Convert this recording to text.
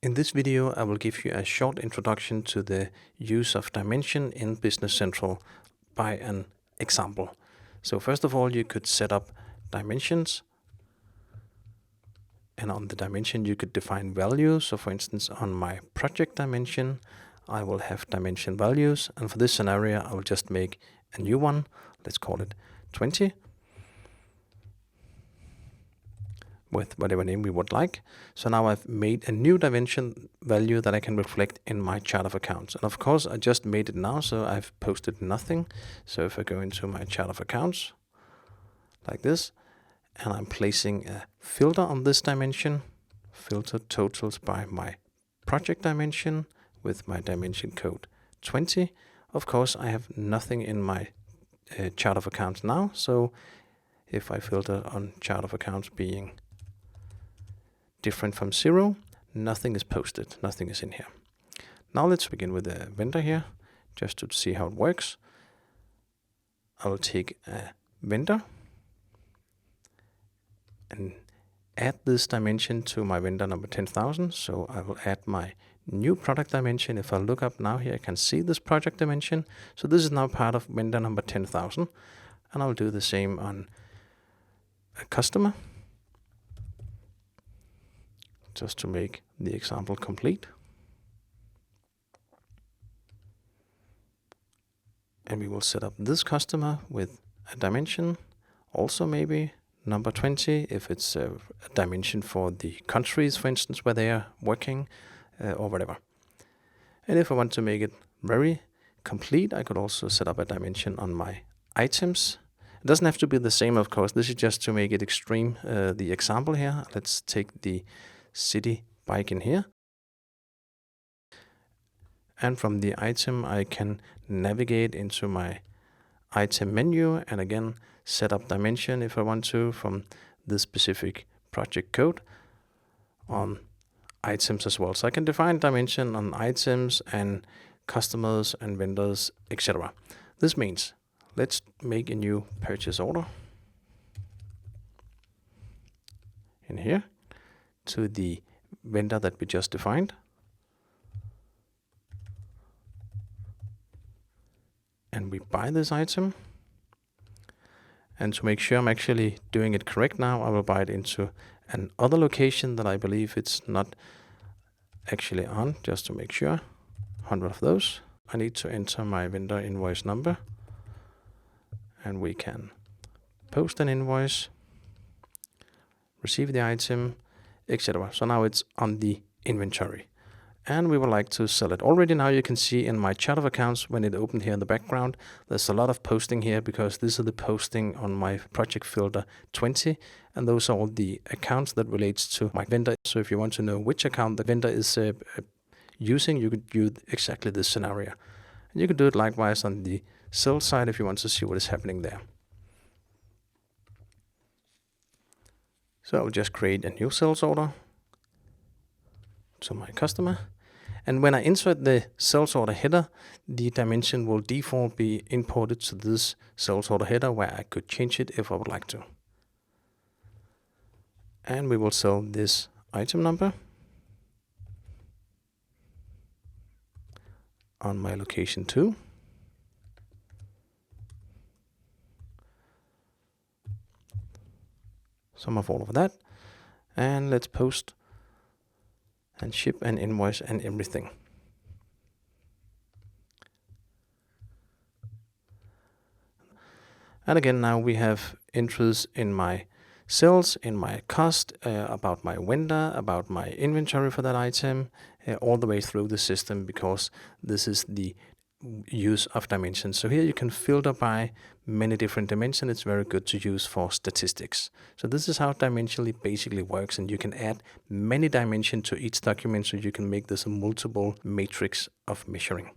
In this video, I will give you a short introduction to the use of dimension in Business Central by an example. So first of all, you could set up dimensions, and on the dimension you could define values. So for instance, on my project dimension, I will have dimension values, and for this scenario I will just make a new one. Let's call it 20 with whatever name we would like. So now I've made a new dimension value that I can reflect in my chart of accounts. And of course I just made it now, so I've posted nothing. So if I go into my chart of accounts like this, and I'm placing a filter on this dimension, filter totals by my project dimension with my dimension code 20. Of course I have nothing in my chart of accounts now. So if I filter on chart of accounts being different from 0, nothing is posted, nothing is in here. Now let's begin with the vendor here, just to see how it works. I will take a vendor and add this dimension to my vendor number 10,000. So I will add my new product dimension. If I look up now here, I can see this project dimension. So this is now part of vendor number 10,000. And I'll do the same on a customer, just to make the example complete. And we will set up this customer with a dimension, also maybe number 20, if it's a dimension for the countries, for instance, where they are working or whatever. And if I want to make it very complete, I could also set up a dimension on my items. It doesn't have to be the same, of course. This is just to make it extreme, the example here. Let's take the city bike in here. And from the item, I can navigate into my item menu and again set up dimension if I want to from this specific project code on items as well. So I can define dimension on items and customers and vendors, etc. This means let's make a new purchase order in here to the vendor that we just defined. And we buy this item. And to make sure I'm actually doing it correct now, I will buy it into another location that I believe it's not actually on, just to make sure. 100 of those. I need to enter my vendor invoice number. And we can post an invoice, receive the item, etc. So now it's on the inventory. And we would like to sell it. Already now you can see in my chart of accounts, when it opened here in the background, there's a lot of posting here because this is the posting on my project filter 20. And those are all the accounts that relates to my vendor. So if you want to know which account the vendor is using, you could use exactly this scenario. And you could do it likewise on the sales side if you want to see what is happening there. So I'll just create a new sales order to my customer. And when I insert the sales order header, the dimension will default be imported to this sales order header where I could change it if I would like to. And we will sell this item number on my location 2. Sum of all of that. And let's post and ship and invoice and everything. And again, now we have entries in my sales, in my cost, about my vendor, about my inventory for that item, all the way through the system, because this is the use of dimensions. So here you can filter by many different dimensions. It's very good to use for statistics. So this is how Dimensionally basically works, and you can add many dimensions to each document, so you can make this a multiple matrix of measuring.